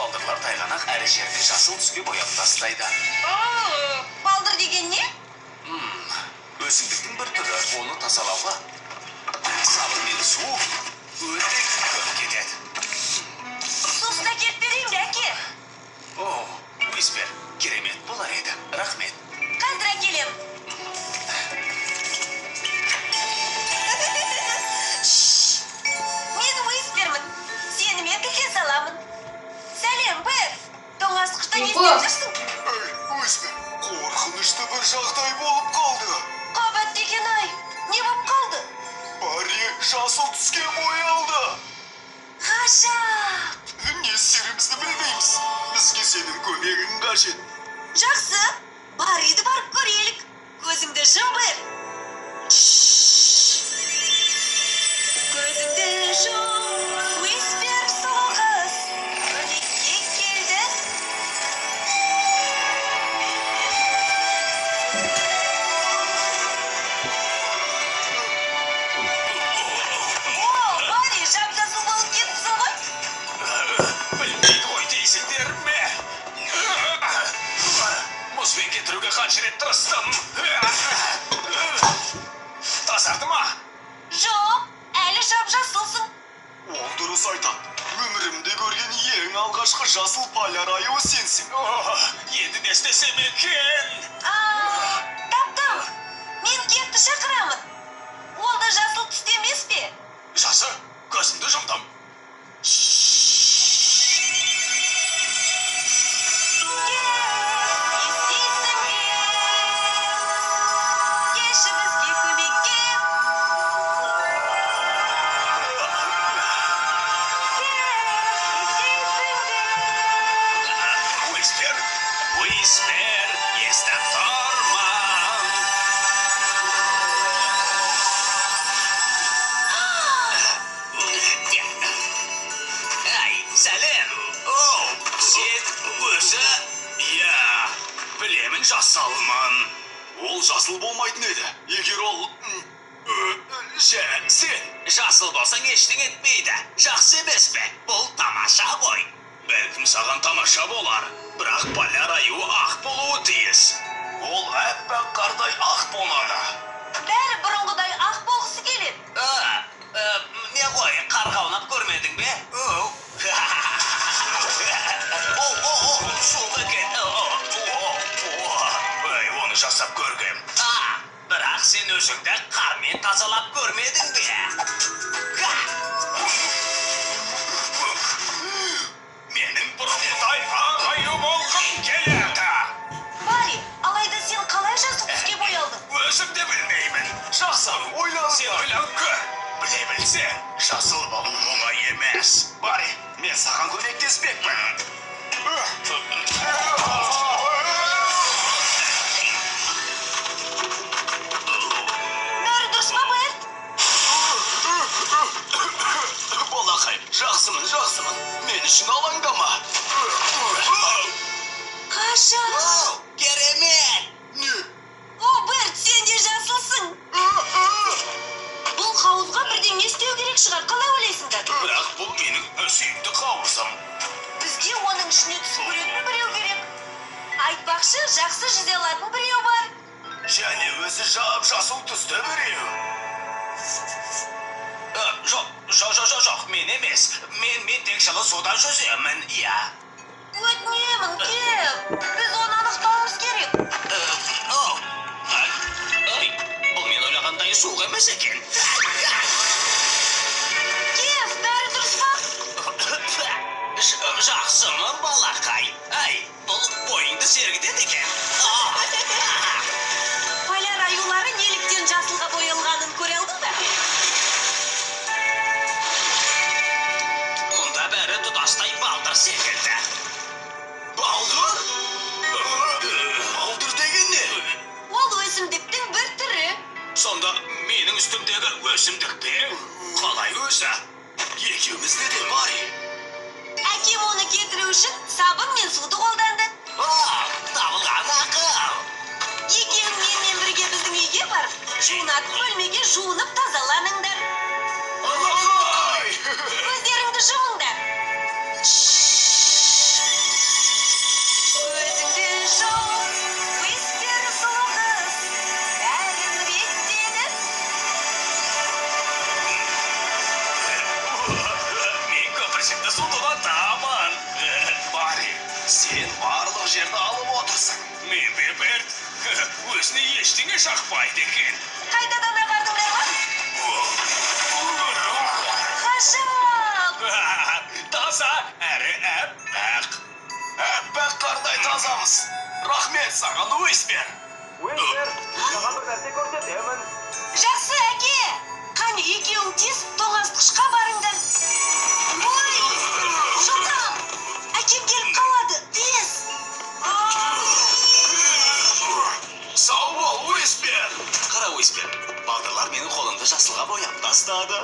балдырлар тайғанақ әрі жерді жасыл түске бояп тастайды. Балдыр деген не? Өсімдіктің бір түрі, оны тазалауға сабын мен су өте көп кетеді. Сусына кеп берейін бе, әке? Уиспер, керемет болар еді. Рахмет. Қазір әкелем. Мен Уиспермін. Сені мен тілге саламын. Сәлем, Бер. Тоңазытқышта не істеп жүрсің? Уиспер, қорқынышты бір жағдай болып қалды. Қабат деген ай, не болып қалды? Барри жасыл түске боялды. Ғажап. Не істерімізді білмейміз. Бізге сенің көмегің қажет. Жақсы, Барриді барып көрелік. Көзіңді жым, Бер. Көзіңді жым, Уиспер сұлу қыз. Көмекке келді. Барри, жап-жасыл болып кетіпсің ғой. Білмейді ғой дейсіңдер ме? Мұзбен кетіруге қанша рет тырыстым. Тазарды ма? Жоқ, әлі жап-жасылсың. Ол дұрыс айтады. Өмірімде көрген ең алғашқы жасыл поляр аюы сенсің. Енді не істесем екен? Таптым. Мен кепті шақырамын. Ол да жасыл түсті емес пе? Жасы, көзімді жұмдым. Естисің бе? Келші бізге көмекке. Уиспер, естіп тұрма. Сәлем. Сен өзі? Білемін жасалман. Ол жасыл болмайтын еді. Егер ол... Сен жасыл болсаң ештің етмейді. Жақсы емес пе? Бұл тамаша ғой. Бәлкім саған тамаша болар. Бірақ поляр аюы ақ болуы тиіс. Ол әппақ қардай ақ болады. Бәрі бұрынғыдай ақ болғысы келеді. Не ғой, қарға аунап көрмедің бе? Суық екен. Оны жасап көргем. Бірақ сен өзіңді қармен тазалап көрмедің бе? Менің бұрынғыдай ақ аю болғым келеді. Барри, алайда сен қалай жасыл түске боялдың? Өзім де білмеймін. Жақсы, сен ойланып көр. Біле білсең, жасыл болу оңай емес. Барри, мен саған көмектеспекпін. Бәрі дұрыс па, Бер? Балақай, жақсымын. Мен үшін алаңдама. Ғажап. Керемет! Не? Бер, сен де жасылсың. Бұл қауызға бірдеңе істеу керек шығар, қалай ойлайсыңдар? Бірақ бұл менің сүйікті қауызым. Бізге оның ішіне түсіп көретін біреу керек. Айтпақшы, жақсы жүзе алатын біреу бар. Және өзі жап-жасыл түсті біреу. Жоқ, мен емес. Мен тек жылы судан жүземін, иә. Өтінемін, кеп. Біз оны анықтауымыз керек. Бұл мен ойлағандай суық емес екен. Кеп, бәрі дұрыс па? Жақсымы, балақай? Бұл бойыңды сергітеді екен. Поляр аюлары неліктен жасылға боялғанын көре алдың ба? Мұнда бәрі тұтастай балдыр секілді. Балдыр? Балдыр деген не? Ол өсімдіктің бір түрі. Сонда менің үстімдегі өсімдік пе? Қалай өзі? Екеумізде де бар. Әкем оны кетіру үшін сабын мен суды қолданды. Табылған ақыл. Екеуің менімен бірге біздің үйге барып, жуынатын бөлмеге жуынып тазаланыңдар. Алақай! Көздеріңді жұмыңдар. Сен барлық жерді алып отырсың. Мен бе Берт? Өзіне ештеңе шақпайды екен. Қайтадан ағардыңдар ма? Ғажап! Таза әрі әппақ. Әппақ қардай тазамыз. Рахмет саған, Уиспер. Жақсы, әке! Қане екеуің тез тоңазытқышқа барыңдар. Ой! Шоқам! Әкем келіп қалады, тез! Сау бол, Уиспер. Қара, Уиспер, бағдарлар менің қолымды жасылға бояп тастады.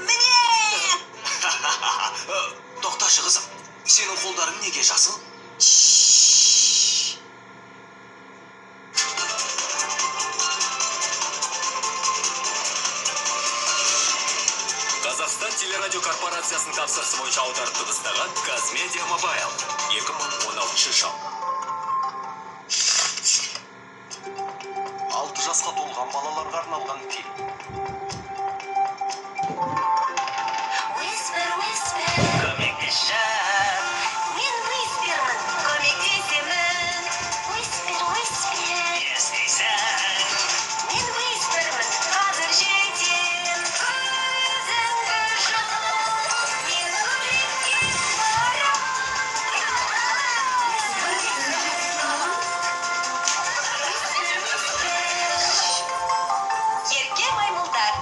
Міне! Тоқташы, қызым. Сенің қолдарың неге жасыл? Қазақстан телерадио корпорациясының тапсырысы бойынша аударып дыбыстаған Казмедиа Мобайл 2016 жыл. 6 жасқа толған балаларға арналған фильм. Whisper, whisper. Көмектесші. Мен Уиспермін, көмектесемін. Whisper, whisper. Естисің. Мен Уиспермін, қазір жетем. Көзіңді жум, мен көмекке барам. Ерке маймылдар.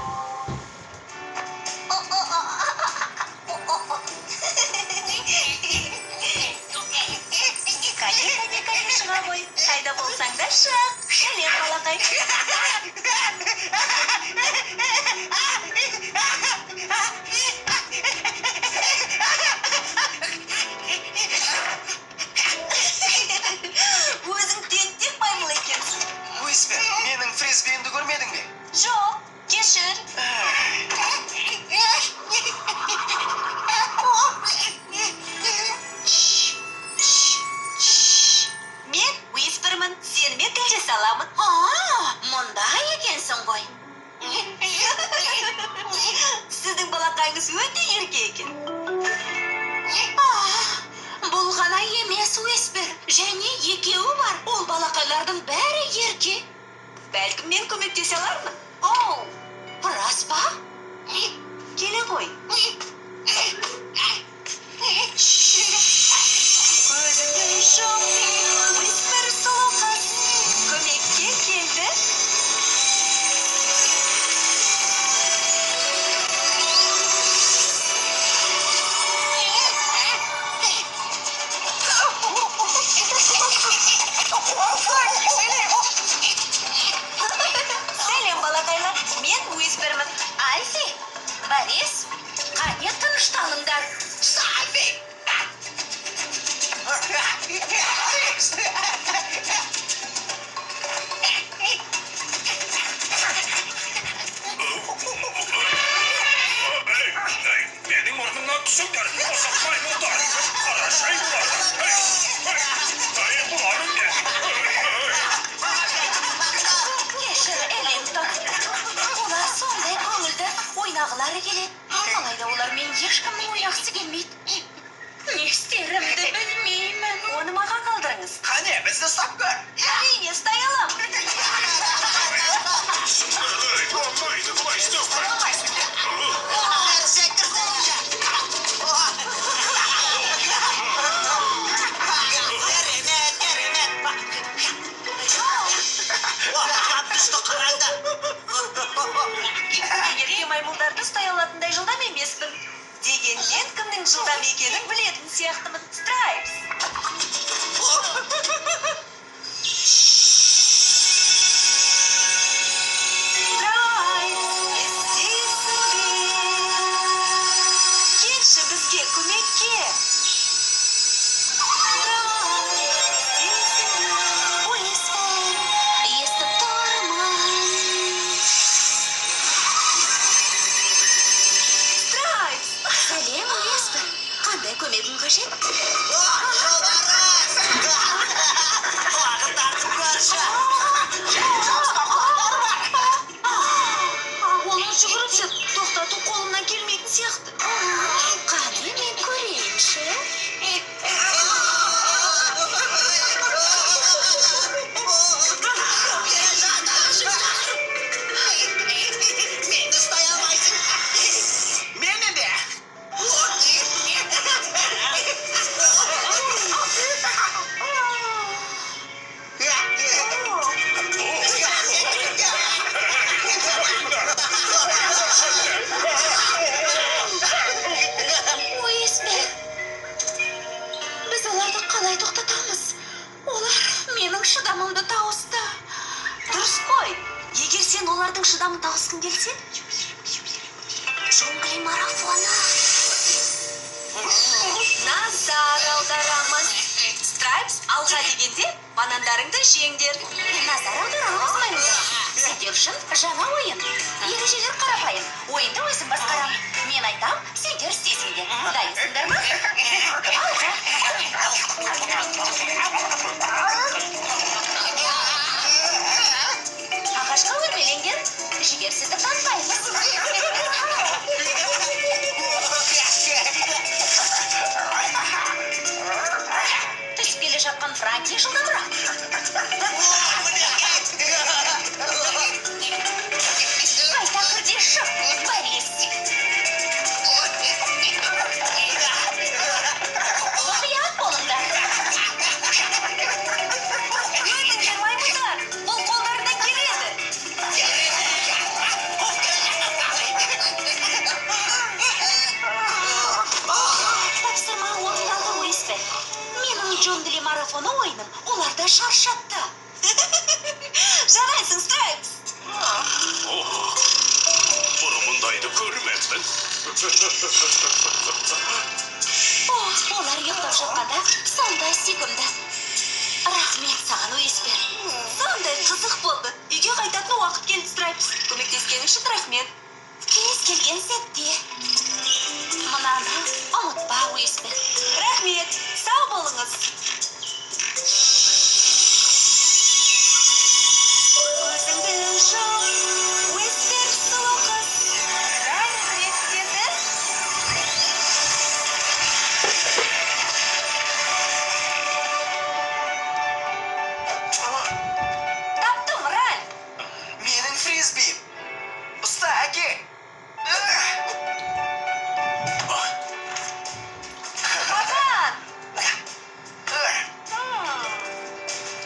Кәне, шыға ғой. Қайда болсаң да шық. Сәлем, балақай. Өзің тентек маймыл екенсің. Уиспер, менің фрисбиімді көрмедің бе? Жоқ, кешір. Мен Уиспермін, сенімен тілдесе аламын. Мұнда екенсің ғой. Сіздің балақайыңыз өте ерке екен. Бұл ғана емес, Уиспер. Және екеуі бар. Ол балақайлардың бәрі ерке. Бәлкім мен көмектесе алармын. Оу, рас па? Келе ғой. Көзіңді жум, Уиспер сұлу қыз. Көмекке келді. Сәлем, балақайлар. Мен Уиспермін. Альфи, Борис, қане тынышталыңдар. Сальви! Менің орнымнан түсіңдер, осы маймылдар. Қарашай бұлар. Бұларың не? Кешір, Эллингтон. Олар сондай көңілді ойнағылары келеді. Алайда олармен ешкімнің ойнағысы келмейді. Не істерімді білмеймін. Оны маған қалдырыңыз. Қане, бізді ұстап көр. Әрине, ұстай аламын. Болмайды, бұлай істеу. Ерке маймылдарды ұстай алатындай жылдам емеспін. Дегенмен кімнің жылдам екенін білетін сияқтымын. Страйпс. Келші бізге көмекке. Естіп тұрмын. Страйпс. Сәлем, Уиспер. Қандай көмегің қажет? Оның жүгіріп жүр. Тоқтату қолымнан келмейтін сияқты. Қане мен көрейінші. шыдамын тауысқың келсе? Джунгли марафоны. Назар аударамыз. Страйпс алға дегенде банандарыңды жеңдер. Назар аударамыз маймылдар. Сендер үшін жаңа ойын. Ережелер қарапайым. Ойынды өзім басқарам. Мен айтам, сендер істейсіңдер. Дайынсыңдар ма? Ағашқа өрмелеңдер. Жігерсіздік танытпаймыз. Түсіп келе жатқан Франки жылдамырақ. Қайта кірде шық, Борис. Мұқият болыңдар. Өтіңдер, маймылдар, бұл қолдарынан келеді. Тапсырма орындалды, Уэспен. Менің джунгли марафоны ойыным оларды шаршатты. Жарайсың, Страйпс. Бұрын мұндайды көрмеппін. Олар ұйықтап жатқанда сондай сүйкімді. Рахмет саған, Уэспен. Сондай қызық болды. Үйге қайтатын уақыт келді, Страйпс. Көмектескені үшін рахмет. Кез келген сәтте. Мынаны ұмытпа, Уэспен. Рахмет. Сау болыңыз. Көзіңді жұм, Уэспен сұлу қыз. Рәңірек деді. Таптым, Рәл. Менің фризбим. Ұста, әке. Бақан.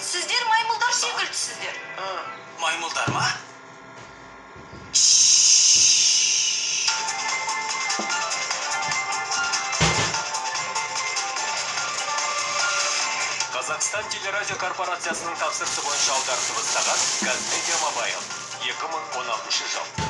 Сіздер маймылдар секілдісіздер. Маймылдар ма? Қазақстан телерадио корпорациясының тапсырысы бойынша аударысып бастаған Қазмедиа Мобайл 2016 жыл.